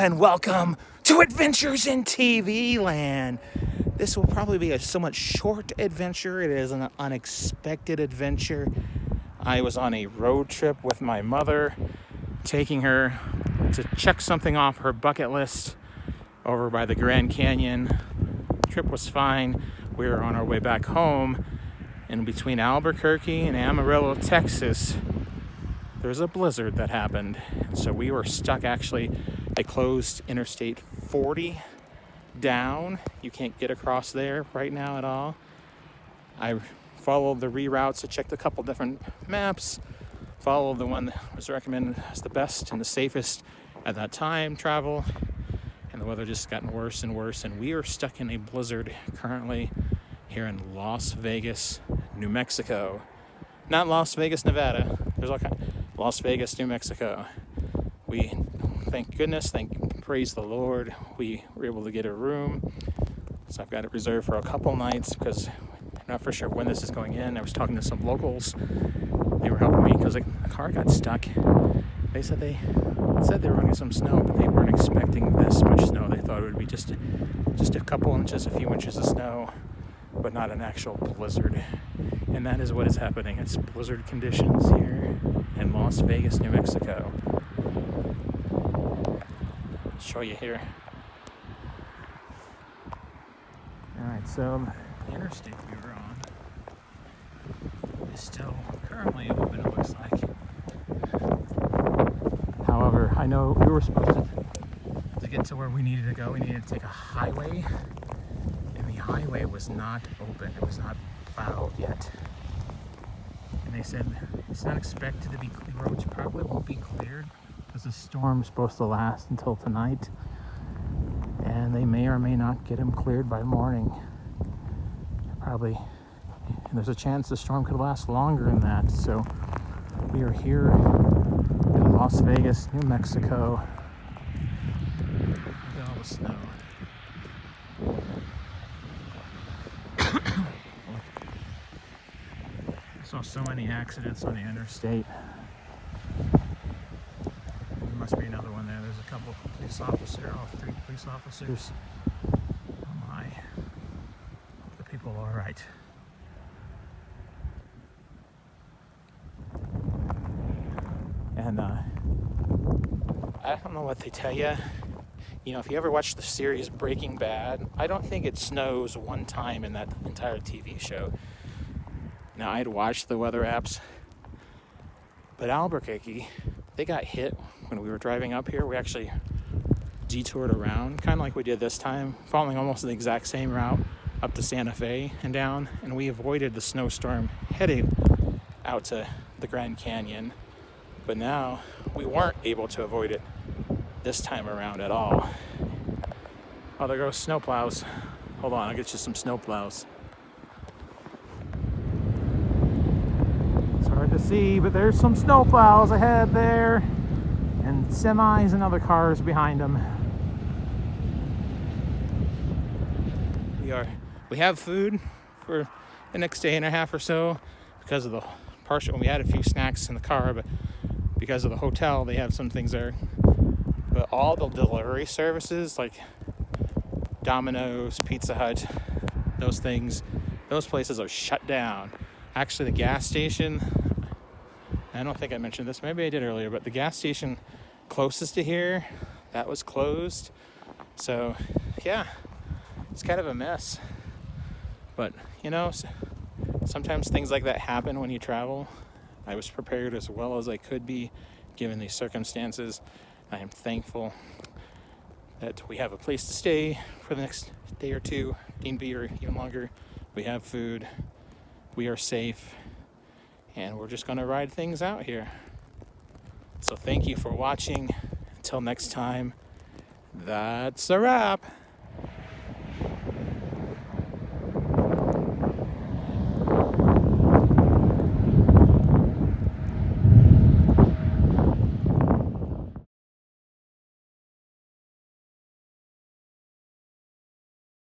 and welcome to Adventures in TV Land. This will probably be a somewhat short adventure. It is an unexpected adventure. I was on a road trip with my mother, taking her to check something off her bucket list over by the Grand Canyon. The trip was fine. We were on our way back home, and between Albuquerque and Amarillo, Texas, there was a blizzard that happened. So we were stuck. Actually, they closed Interstate 40 down. You can't get across there right now at all. I followed the reroutes. I checked a couple different maps, followed the one that was recommended as the best and the safest at that time travel, and the weather just gotten worse and worse, and we are stuck in a blizzard currently here in Las Vegas, New Mexico. Not Las Vegas, Nevada. There's all kind. Las Vegas, New Mexico. We thank goodness, praise the Lord, we were able to get a room. So I've got it reserved for a couple nights because I'm not for sure when this is going in. I was talking to some locals. They were helping me because the car got stuck. They said they were running some snow, but they weren't expecting this much snow. They thought it would be just a couple inches, a few inches of snow, but not an actual blizzard. And that is what is happening. It's blizzard conditions here in Las Vegas, New Mexico. I'll show you here. Alright, so the interstate we were on is still currently open, it looks like. However, I know we were supposed to get to where we needed to go. We needed to take a highway, and the highway was not open. It was not plowed yet. And they said it's not expected to be, the roads probably won't be cleared because the storm's supposed to last until tonight, and they may or may not get them cleared by morning. Probably, and there's a chance the storm could last longer than that. So we are here in Las Vegas, New Mexico. Look at all the snow. I saw so many accidents on the interstate. There must be another one there. There's a couple of police officers, all 3 police officers. Oh my. The people are all right. And I don't know what they tell you. You know, if you ever watch the series Breaking Bad, I don't think it snows one time in that entire TV show. Now, I'd watched the weather apps, but Albuquerque, they got hit when we were driving up here. We actually detoured around, kind of like we did this time, following almost the exact same route up to Santa Fe and down, and we avoided the snowstorm heading out to the Grand Canyon. But now, we weren't able to avoid it this time around at all. Oh, there goes snowplows. Hold on, I'll get you some snowplows. It's hard to see, but there's some snowplows ahead there, and semis and other cars behind them. We have food for the next day and a half or so because of the partial. We had a few snacks in the car, but because of the hotel, they have some things there. But all the delivery services like Domino's, Pizza Hut, those places are shut down. Actually, the gas station, I don't think I mentioned this, maybe I did earlier, but the gas station closest to here, that was closed. So, yeah, it's kind of a mess. But, you know, sometimes things like that happen when you travel. I was prepared as well as I could be given these circumstances. I am thankful that we have a place to stay for the next day or two, can be or even longer. We have food, we are safe, and we're just going to ride things out here. So thank you for watching. Until next time, that's a wrap.